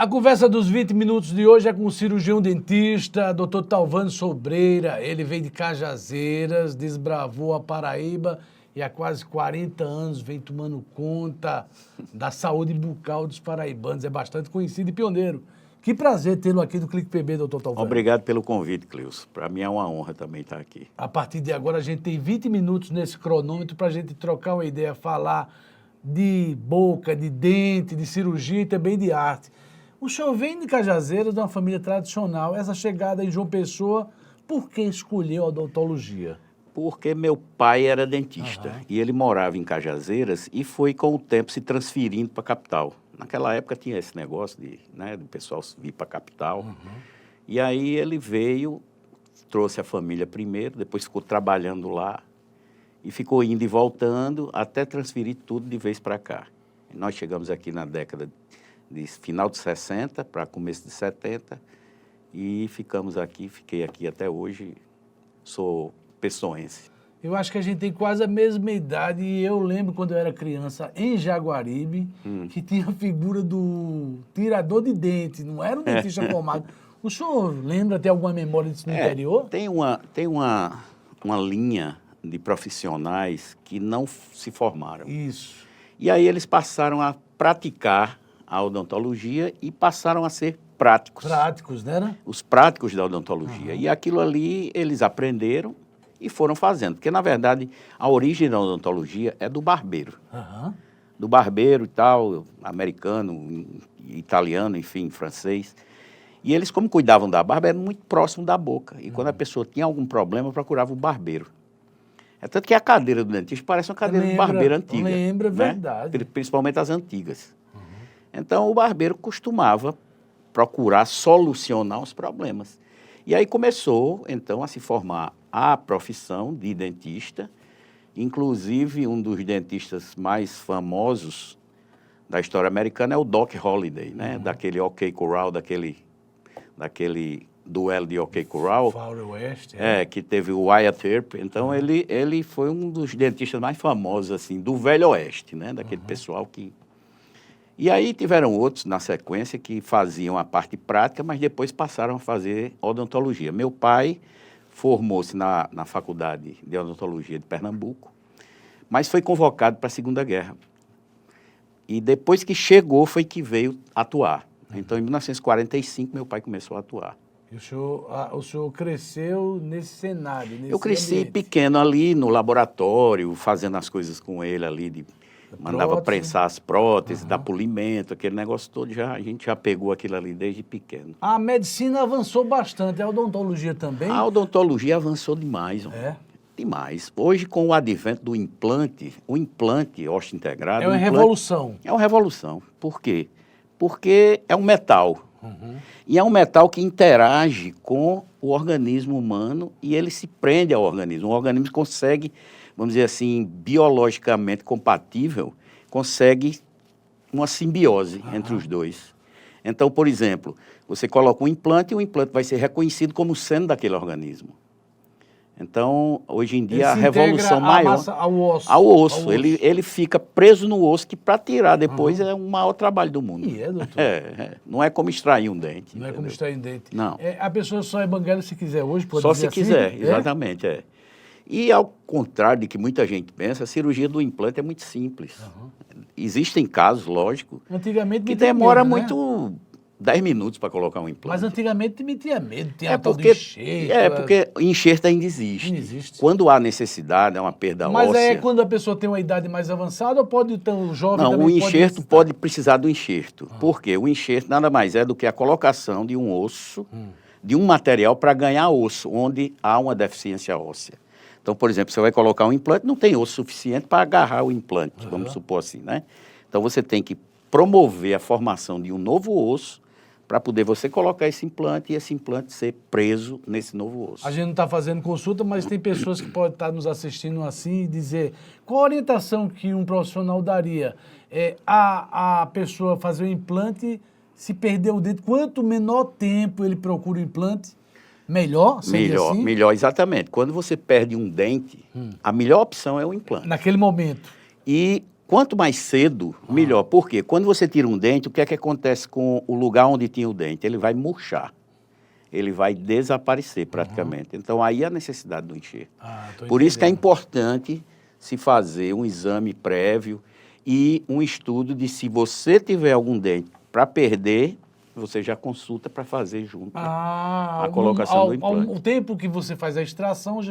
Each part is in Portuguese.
A conversa dos 20 minutos de hoje é com o cirurgião dentista, Dr. Talvânio Sobreira. Ele veio de Cajazeiras, desbravou a Paraíba e há quase 40 anos vem tomando conta da saúde bucal dos paraibanos. É bastante conhecido e pioneiro. Que prazer tê-lo aqui no Clique PB, Dr. Talvânio. Obrigado pelo convite, Cleus. Para mim é uma honra também estar aqui. A partir de agora a gente tem 20 minutos nesse cronômetro para a gente trocar uma ideia, falar de boca, de dente, de cirurgia e também de arte. O senhor vem de Cajazeiras, de uma família tradicional. Essa chegada em João Pessoa, por que escolheu a odontologia? Porque meu pai era dentista e ele morava em Cajazeiras e foi com o tempo se transferindo para a capital. Naquela época tinha esse negócio do pessoal vir para a capital. E aí ele veio, trouxe a família primeiro, depois ficou trabalhando lá e ficou indo e voltando até transferir tudo de vez para cá. E nós chegamos aqui na década de final de 60 para começo de 70 e fiquei aqui até hoje, sou pessoense. Eu acho que a gente tem quase a mesma idade e eu lembro quando eu era criança em Jaguaribe que tinha a figura do tirador de dente, não era um dentista formado. O senhor lembra, tem alguma memória disso no interior? Tem uma linha de profissionais que não se formaram. Isso. E aí eles passaram a praticar a odontologia e passaram a ser práticos. Práticos, né? Os práticos da odontologia. E aquilo ali eles aprenderam e foram fazendo. Porque, na verdade, a origem da odontologia é do barbeiro. Do barbeiro e tal, americano, italiano, enfim, francês. E eles, como cuidavam da barba, eram muito próximos da boca. E quando a pessoa tinha algum problema, procurava o barbeiro. É tanto que a cadeira do dentista parece uma cadeira de barbeiro antiga. Lembra, né? verdade. Principalmente as antigas. Então, o barbeiro costumava procurar solucionar os problemas. E aí começou, então, a se formar a profissão de dentista. Inclusive, um dos dentistas mais famosos da história americana é o Doc Holliday, né? Daquele OK Corral, daquele duelo de OK Corral. Far West. Que teve o Wyatt Earp. Então, ele foi um dos dentistas mais famosos, assim, do Velho Oeste, né? Daquele pessoal que... E aí tiveram outros, na sequência, que faziam a parte prática, mas depois passaram a fazer odontologia. Meu pai formou-se na Faculdade de Odontologia de Pernambuco, mas foi convocado para a Segunda Guerra. E depois que chegou, foi que veio atuar. Então, em 1945, meu pai começou a atuar. E o senhor cresceu nesse cenário, nesse Eu cresci ambiente. pequeno ali no laboratório, fazendo as coisas com ele ali, mandava prensar as próteses, dar polimento, aquele negócio todo, a gente já pegou aquilo ali desde pequeno. A medicina avançou bastante, a odontologia também? A odontologia avançou demais. Demais. Hoje, com o advento do implante, o implante osteointegrado... É uma revolução. É uma revolução. Por quê? Porque é um metal. E é um metal que interage com o organismo humano e ele se prende ao organismo. O organismo consegue, vamos dizer assim, biologicamente compatível, consegue uma simbiose entre os dois. Então, por exemplo, você coloca um implante e o implante vai ser reconhecido como sendo daquele organismo. Então, hoje em dia, a revolução maior... Massa ao osso. Ao osso. Ele fica preso no osso, que para tirar depois é o maior trabalho do mundo. E doutor? Não é como extrair um dente. Não é como extrair um dente. Não. A pessoa só é banguela se quiser hoje, pode só dizer se assim? quiser, exatamente, E ao contrário de que muita gente pensa, a cirurgia do implante é muito simples. Existem casos, lógico, antigamente que demora medo, muito 10 minutos para colocar um implante. Mas antigamente me tinha medo, tinha tal de enxerto. Porque enxerto ainda existe. Não existe. Quando há necessidade, é uma perda óssea. Mas é quando a pessoa tem uma idade mais avançada ou pode ter um jovem Não, também o enxerto pode precisar do enxerto. Por quê? O enxerto nada mais é do que a colocação de um osso, de um material para ganhar osso, onde há uma deficiência óssea. Então, por exemplo, você vai colocar um implante, não tem osso suficiente para agarrar o implante, vamos supor assim, né? Então, você tem que promover a formação de um novo osso para poder você colocar esse implante e esse implante ser preso nesse novo osso. A gente não está fazendo consulta, mas tem pessoas que podem estar nos assistindo assim e dizer qual a orientação que um profissional daria a pessoa fazer o implante, se perder o dente, quanto menor tempo ele procura o implante, melhor? Melhor, assim? Melhor, exatamente. Quando você perde um dente, a melhor opção é o implante. Naquele momento. E Quanto mais cedo, melhor. Por quê? Quando você tira um dente, o que é que acontece com o lugar onde tinha o dente? Ele vai murchar. Ele vai desaparecer praticamente. Então, aí é a necessidade do enxerto. Por isso que é importante se fazer um exame prévio e um estudo de se você tiver algum dente para perder, você já consulta para fazer junto a colocação do implante. O tempo que você faz a extração,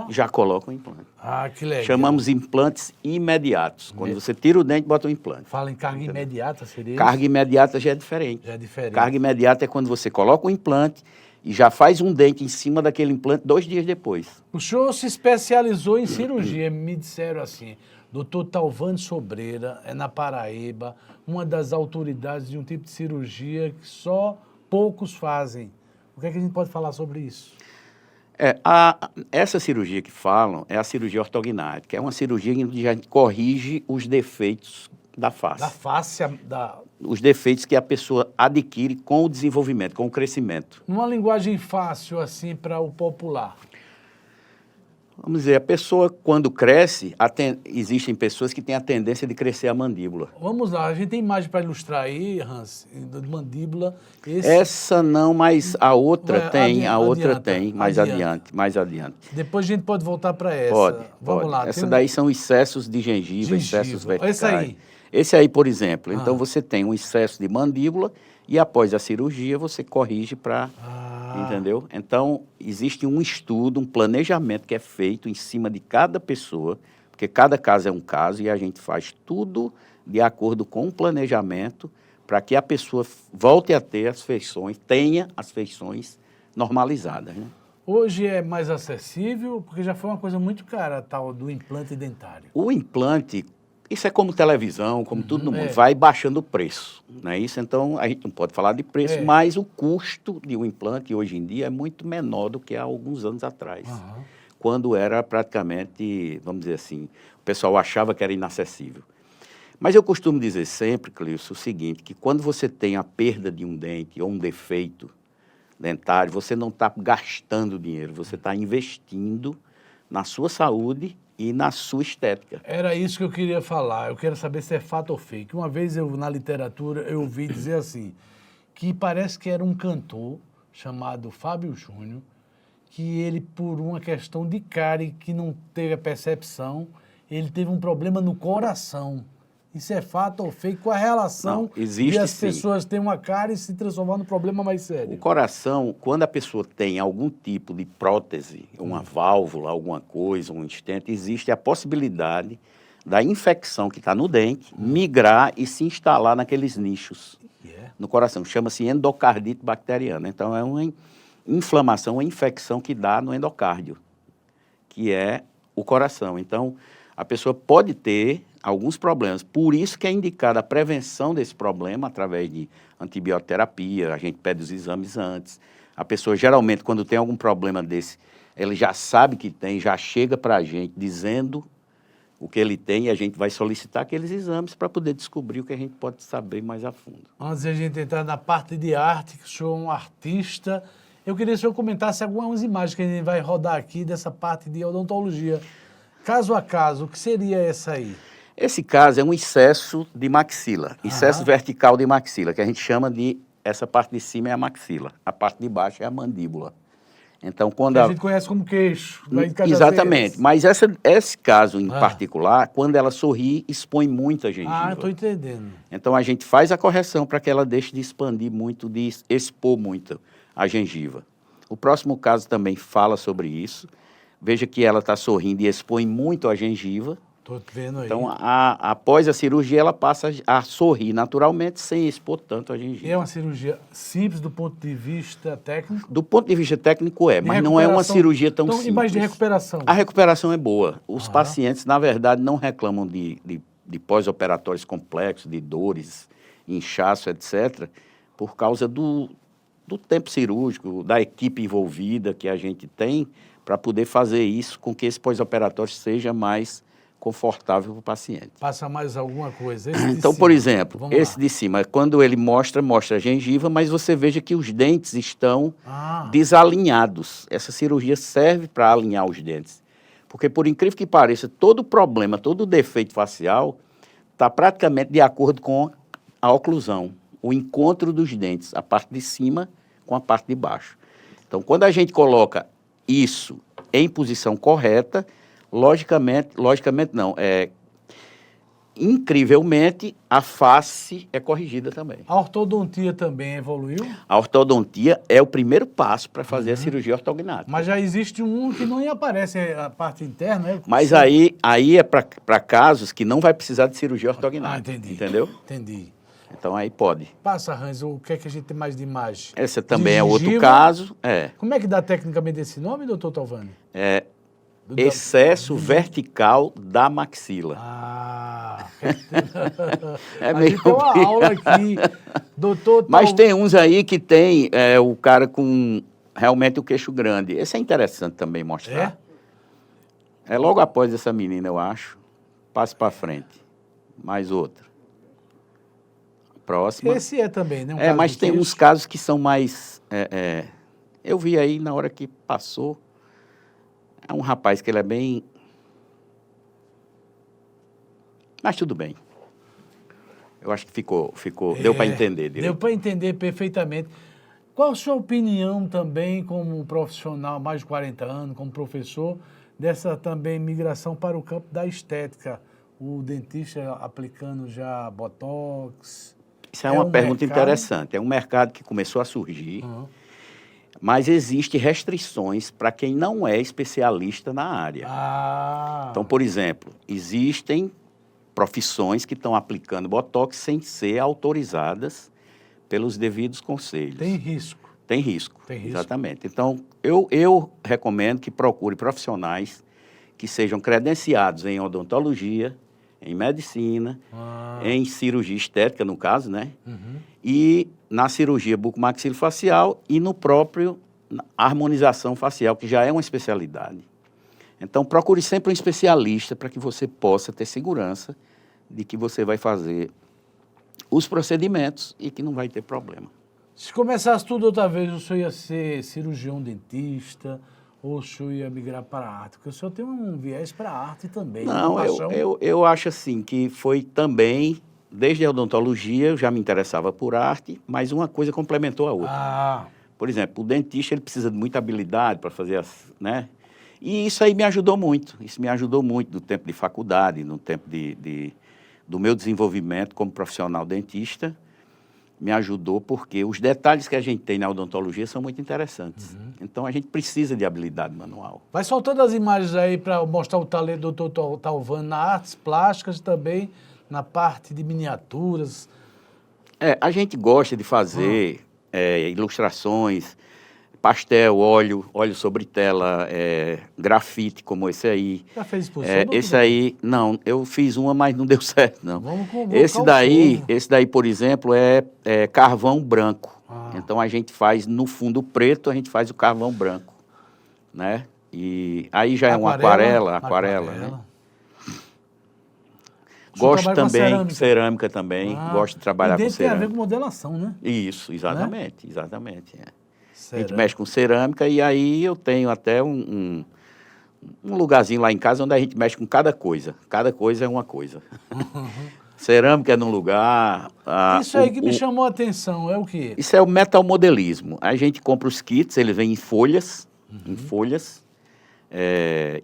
Já coloca o implante. Que legal. Chamamos implantes imediatos. Quando você tira o dente, bota o implante. Fala em carga imediata, seria Carga isso? imediata já é diferente. Já é diferente. Carga imediata é quando você coloca o implante e já faz um dente em cima daquele implante 2 dias depois. O senhor se especializou em cirurgia, me disseram assim, doutor Talvânio Sobreira, é na Paraíba, uma das autoridades de um tipo de cirurgia que só poucos fazem. O que é que a gente pode falar sobre isso? Essa cirurgia que falam é a cirurgia ortognática, é uma cirurgia onde a gente corrige os defeitos da face. Da face, Os defeitos que a pessoa adquire com o desenvolvimento, com o crescimento. Numa linguagem fácil, assim, para o popular. Vamos dizer, a pessoa, quando cresce, existem pessoas que têm a tendência de crescer a mandíbula. Vamos lá, a gente tem imagem para ilustrar aí, Hans, de mandíbula. Essa não, mas a outra tem, mais adianta. adiante. Depois a gente pode voltar para essa. Pode. Vamos lá. Essa daí são excessos de gengiva, excessos verticais. Esse aí. Esse aí, por exemplo. Então, você tem um excesso de mandíbula e após a cirurgia você corrige para... Entendeu? Então, existe um estudo, um planejamento que é feito em cima de cada pessoa, porque cada caso é um caso e a gente faz tudo de acordo com o planejamento para que a pessoa volte a ter as feições, tenha as feições normalizadas, né? Hoje é mais acessível, porque já foi uma coisa muito cara, tal do implante dentário. O implante, isso é como televisão, como tudo no mundo, vai baixando o preço, não é isso? Então, a gente não pode falar de preço, mas o custo de um implante hoje em dia é muito menor do que há alguns anos atrás, quando era praticamente, vamos dizer assim, o pessoal achava que era inacessível. Mas eu costumo dizer sempre, Cleilson, o seguinte, que quando você tem a perda de um dente ou um defeito dentário, você não está gastando dinheiro, você está investindo na sua saúde e na sua estética. Era isso que eu queria falar. Eu quero saber se é fato ou fake. Uma vez na literatura, eu ouvi dizer assim, que parece que era um cantor chamado Fábio Júnior, que ele, por uma questão de cárie, que não teve a percepção, ele teve um problema no coração. Isso é fato ou fake? Qual a relação de as pessoas terem uma cárie e se transformar num problema mais sério? O coração, quando a pessoa tem algum tipo de prótese, uma válvula, alguma coisa, um stent, existe a possibilidade da infecção que está no dente migrar e se instalar naqueles nichos no coração. Chama-se endocardite bacteriana. Então, é uma inflamação, uma infecção que dá no endocárdio, que é o coração. Então, a pessoa pode ter alguns problemas. Por isso que é indicada a prevenção desse problema através de antibioterapia, a gente pede os exames antes. A pessoa, geralmente, quando tem algum problema desse, ele já sabe que tem, já chega para a gente dizendo o que ele tem e a gente vai solicitar aqueles exames para poder descobrir o que a gente pode saber mais a fundo. Antes de a gente entrar na parte de arte, que o senhor é um artista, eu queria que o senhor comentasse algumas imagens que a gente vai rodar aqui dessa parte de odontologia. Caso a caso, o que seria essa aí? Esse caso é um excesso de maxila, excesso vertical de maxila, que a gente chama de, essa parte de cima é a maxila, a parte de baixo é a mandíbula. Então, quando a gente conhece como queixo. Exatamente, mas esse caso em particular, quando ela sorri, expõe muito a gengiva. Estou entendendo. Então, a gente faz a correção para que ela deixe de expandir muito, de expor muito a gengiva. O próximo caso também fala sobre isso. Veja que ela está sorrindo e expõe muito a gengiva. Estou vendo aí. Então, após a cirurgia, ela passa a sorrir naturalmente, sem expor tanto a gengiva. E é uma cirurgia simples do ponto de vista técnico? Do ponto de vista técnico mas não é uma cirurgia tão simples. Então, imagem de recuperação? A recuperação é boa. Os pacientes, na verdade, não reclamam de pós-operatórios complexos, de dores, inchaço, etc., por causa do tempo cirúrgico, da equipe envolvida que a gente tem para poder fazer isso com que esse pós-operatório seja mais confortável para o paciente. Passa mais alguma coisa? Então, por exemplo, esse de cima, quando ele mostra a gengiva, mas você veja que os dentes estão desalinhados. Essa cirurgia serve para alinhar os dentes. Porque, por incrível que pareça, todo problema, todo defeito facial está praticamente de acordo com a oclusão, o encontro dos dentes, a parte de cima com a parte de baixo. Então, quando a gente coloca isso em posição correta, logicamente não, incrivelmente, a face é corrigida também. A ortodontia também evoluiu? A ortodontia é o primeiro passo para fazer a cirurgia ortognática. Mas já existe um que não aparece a parte interna, né? Mas aí é para casos que não vai precisar de cirurgia ortognática. Entendi. Entendeu? Entendi. Então aí pode. Passa, Hans, o que é que a gente tem mais de imagem? Esse também De é outro gengiva. caso. Como é que dá tecnicamente esse nome, doutor Talvani? Excesso vertical da maxila. É meio tem uma aula aqui, doutor. Mas tem uns aí que tem o cara com realmente o queixo grande. Esse é interessante também mostrar. É logo após essa menina, eu acho. Passe para frente. Mais outra. Próxima. Esse é também, né? Mas tem uns casos que são mais... eu vi aí na hora que passou. É um rapaz que ele é bem... Mas tudo bem. Eu acho que ficou deu para entender. Deu para entender perfeitamente. Qual a sua opinião também, como profissional, mais de 40 anos, como professor, dessa também migração para o campo da estética? O dentista aplicando já Botox? Isso é uma pergunta interessante. É um mercado que começou a surgir, mas existem restrições para quem não é especialista na área. Então, por exemplo, existem profissões que estão aplicando Botox sem ser autorizadas pelos devidos conselhos. Tem risco. Tem risco, exatamente. Então, eu recomendo que procure profissionais que sejam credenciados em odontologia, em medicina, em cirurgia estética, no caso, né? E na cirurgia bucomaxilofacial e no próprio harmonização facial, que já é uma especialidade. Então, procure sempre um especialista para que você possa ter segurança de que você vai fazer os procedimentos e que não vai ter problema. Se começasse tudo outra vez, o senhor ia ser cirurgião dentista ou o senhor ia migrar para a arte? Porque o senhor tem um viés para a arte também. Não, eu acho assim que foi também, desde a odontologia, eu já me interessava por arte, mas uma coisa complementou a outra. Por exemplo, o dentista ele precisa de muita habilidade para fazer né? E isso aí me ajudou muito. Isso me ajudou muito no tempo de faculdade, no tempo do meu desenvolvimento como profissional dentista. Me ajudou porque os detalhes que a gente tem na odontologia são muito interessantes. Então, a gente precisa de habilidade manual. Vai soltando as imagens aí para mostrar o talento do doutor Talvani na artes plásticas e também na parte de miniaturas. A gente gosta de fazer ilustrações, pastel, óleo sobre tela, grafite, como esse aí. Já fez exposição? Esse aí, não, eu fiz uma, mas não deu certo, não. Vamos esse daí, por exemplo, é carvão branco. Então, a gente faz, no fundo preto, a gente faz o carvão branco, né? E aí já é uma aquarela, né? Gosto também, cerâmica também, gosto de trabalhar com cerâmica. Tem a ver com modelação, né? Isso, exatamente, exatamente. A gente mexe com cerâmica e aí eu tenho até um lugarzinho lá em casa onde a gente mexe com cada coisa. Cada coisa é uma coisa. Cerâmica é num lugar... Isso aí que me chamou a atenção, é o quê? Isso é o metalmodelismo. A gente compra os kits, eles vêm em folhas,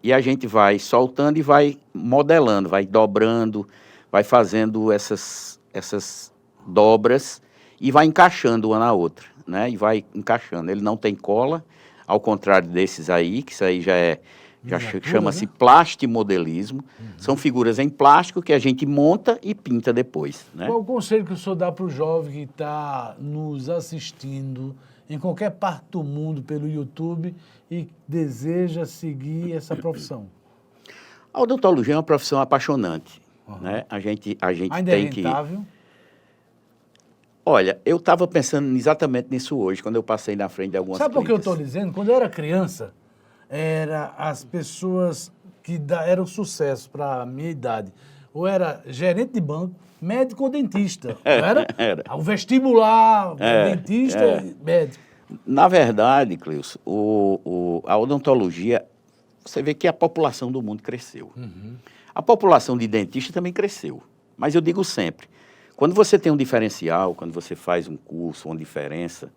e a gente vai soltando e vai modelando, vai dobrando, vai fazendo essas dobras e vai encaixando uma na outra, né? E vai encaixando. Ele não tem cola, ao contrário desses aí, que isso aí já chama-se plastimodelismo. São figuras em plástico que a gente monta e pinta depois, né? Qual o conselho que o senhor dá para o jovem que está nos assistindo em qualquer parte do mundo pelo YouTube e deseja seguir essa profissão? A odontologia é uma profissão apaixonante, né? A gente ainda tem é rentável? Olha, eu estava pensando exatamente nisso hoje, quando eu passei na frente de algumas Sabe por que eu clínicas. estou dizendo? Quando eu era criança, as pessoas que eram sucesso para a minha idade, ou era gerente de banco, médico ou dentista. Não era? Era. O vestibular, dentista, médico. Na verdade, Cleus, a odontologia, você vê que a população do mundo cresceu. A população de dentista também cresceu. Mas eu digo sempre, quando você tem um diferencial, quando você faz um curso, uma diferença,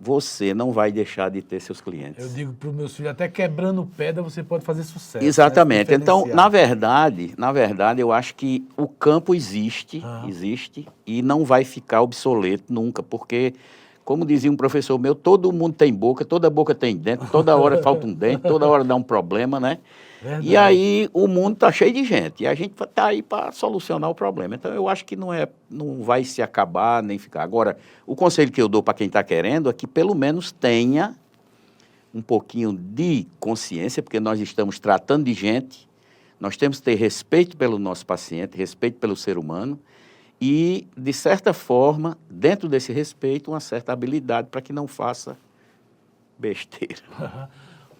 você não vai deixar de ter seus clientes. Eu digo para os meus filhos, até quebrando pedra você pode fazer sucesso. Exatamente. Né? Então, na verdade, eu acho que o campo existe e não vai ficar obsoleto nunca, porque, como dizia um professor meu, todo mundo tem boca, toda boca tem dente, toda hora falta um dente, toda hora dá um problema, né? Verdade. E aí o mundo está cheio de gente e a gente está aí para solucionar o problema. Então, eu acho que não vai se acabar nem ficar. Agora, o conselho que eu dou para quem está querendo é que pelo menos tenha um pouquinho de consciência, porque nós estamos tratando de gente, nós temos que ter respeito pelo nosso paciente, respeito pelo ser humano e, de certa forma, dentro desse respeito, uma certa habilidade para que não faça besteira.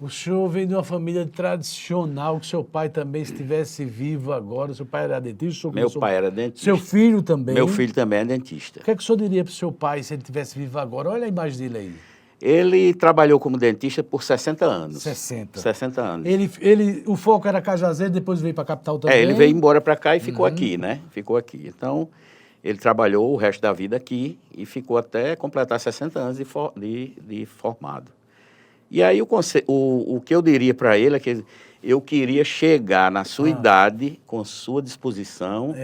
O senhor vem de uma família tradicional, que seu pai também estivesse vivo agora. Seu pai era dentista? Meu pai era dentista. Seu filho também? Meu filho também é dentista. O que é que o senhor diria para o seu pai se ele estivesse vivo agora? Olha a imagem dele aí. Ele trabalhou como dentista por 60 anos. 60 anos. O foco era Cajazeiro, depois veio para a capital também? Ele veio embora para cá e ficou aqui, né? Ficou aqui. Então, ele trabalhou o resto da vida aqui e ficou até completar 60 anos de formado. E aí o que eu diria para ele é que eu queria chegar na sua idade com sua disposição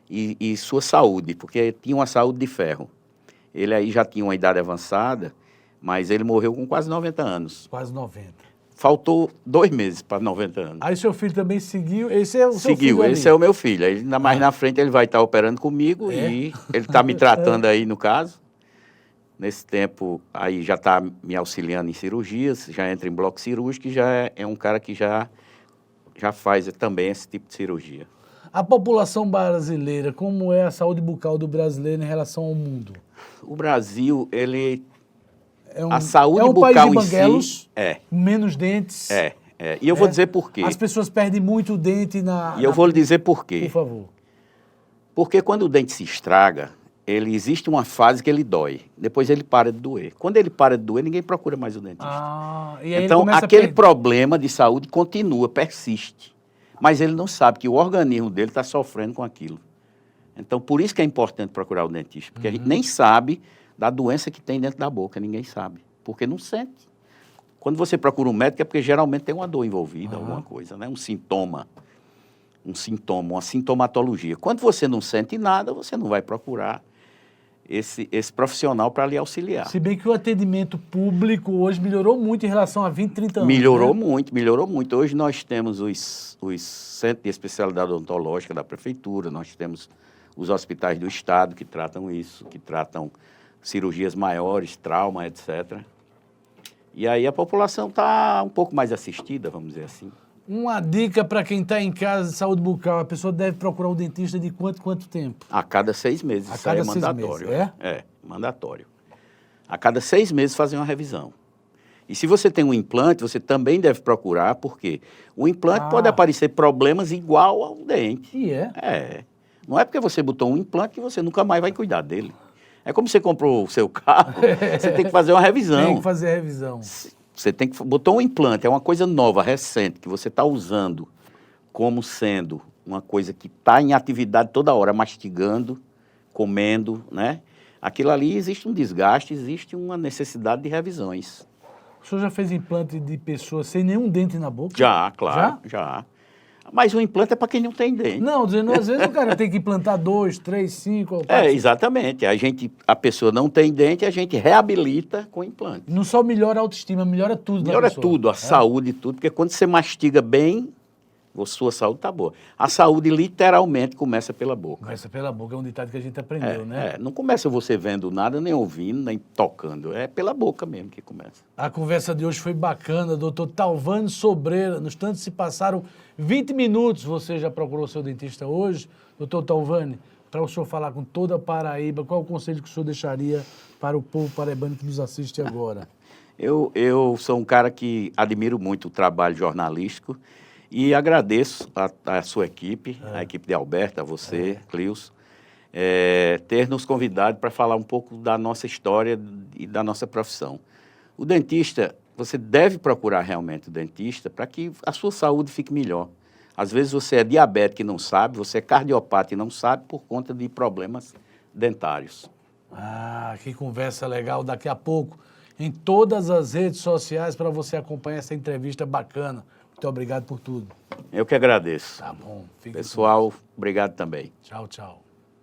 e sua saúde, porque tinha uma saúde de ferro. Ele aí já tinha uma idade avançada, mas ele morreu com quase 90 anos. Quase 90. Faltou 2 meses para 90 anos. Aí seu filho também seguiu? Esse é o seu filho? Seguiu, esse é o meu filho. Aí, mais na frente ele vai estar operando comigo e ele está me tratando aí no caso. Nesse tempo, aí já está me auxiliando em cirurgias, já entra em bloco cirúrgico e já é um cara que já faz também esse tipo de cirurgia. A população brasileira, como é a saúde bucal do brasileiro em relação ao mundo? O Brasil, ele... a saúde bucal país de banguelos, em si... menos dentes. E eu vou dizer por quê. As pessoas perdem muito dente na... E eu vou lhe dizer por quê. Por favor. Porque quando o dente se estraga, existe uma fase que ele dói, depois ele para de doer. Quando ele para de doer, ninguém procura mais o dentista. E aí então, aquele problema de saúde continua, persiste. Mas ele não sabe que o organismo dele está sofrendo com aquilo. Então, por isso que é importante procurar o dentista, porque a gente nem sabe da doença que tem dentro da boca, ninguém sabe, porque não sente. Quando você procura um médico é porque geralmente tem uma dor envolvida, alguma coisa, né? Um sintoma, uma sintomatologia. Quando você não sente nada, você não vai procurar esse profissional para lhe auxiliar. Se bem que o atendimento público hoje melhorou muito em relação a 20, 30 anos. Melhorou muito. Hoje nós temos os centros de especialidade odontológica da prefeitura, nós temos os hospitais do estado que tratam isso, que tratam cirurgias maiores, trauma, etc. E aí a população está um pouco mais assistida, vamos dizer assim. Uma dica para quem está em casa de saúde bucal, a pessoa deve procurar um dentista de quanto tempo? A cada 6 meses, isso aí é mandatório. Mandatório. A cada 6 meses fazer uma revisão. E se você tem um implante, você também deve procurar, porque o implante pode aparecer problemas igual ao dente. Não é porque você botou um implante que você nunca mais vai cuidar dele. É como você comprou o seu carro, você tem que fazer uma revisão. Tem que fazer a revisão. Você botou um implante, é uma coisa nova, recente, que você está usando como sendo uma coisa que está em atividade toda hora, mastigando, comendo, né? Aquilo ali existe um desgaste, existe uma necessidade de revisões. O senhor já fez implante de pessoas sem nenhum dente na boca? Já, claro, já. Mas o implante é para quem não tem dente. Não, dizendo, às vezes o cara tem que implantar 2, 3, 5... 4, exatamente. A pessoa não tem dente, a gente reabilita com implante. Não só melhora a autoestima, melhora tudo. Melhora tudo, a saúde, tudo, porque quando você mastiga bem, a sua saúde está boa. A saúde literalmente começa pela boca. Começa pela boca, é um ditado que a gente aprendeu, né? Não começa você vendo nada, nem ouvindo, nem tocando. É pela boca mesmo que começa. A conversa de hoje foi bacana, doutor Talvânio Sobreira. No instante se passaram 20 minutos. Você já procurou seu dentista hoje? Doutor Talvânio, para o senhor falar com toda a Paraíba, qual o conselho que o senhor deixaria para o povo paraibano que nos assiste agora? Eu sou um cara que admiro muito o trabalho jornalístico. E agradeço a sua equipe, a equipe de Alberto, a você, Clios, ter nos convidado para falar um pouco da nossa história e da nossa profissão. O dentista, você deve procurar realmente o dentista para que a sua saúde fique melhor. Às vezes você é diabético e não sabe, você é cardiopata e não sabe por conta de problemas dentários. Ah, que conversa legal. Daqui a pouco, em todas as redes sociais, para você acompanhar essa entrevista bacana. Muito obrigado por tudo. Eu que agradeço. Tá bom. Fique Pessoal, obrigado também. Tchau, tchau.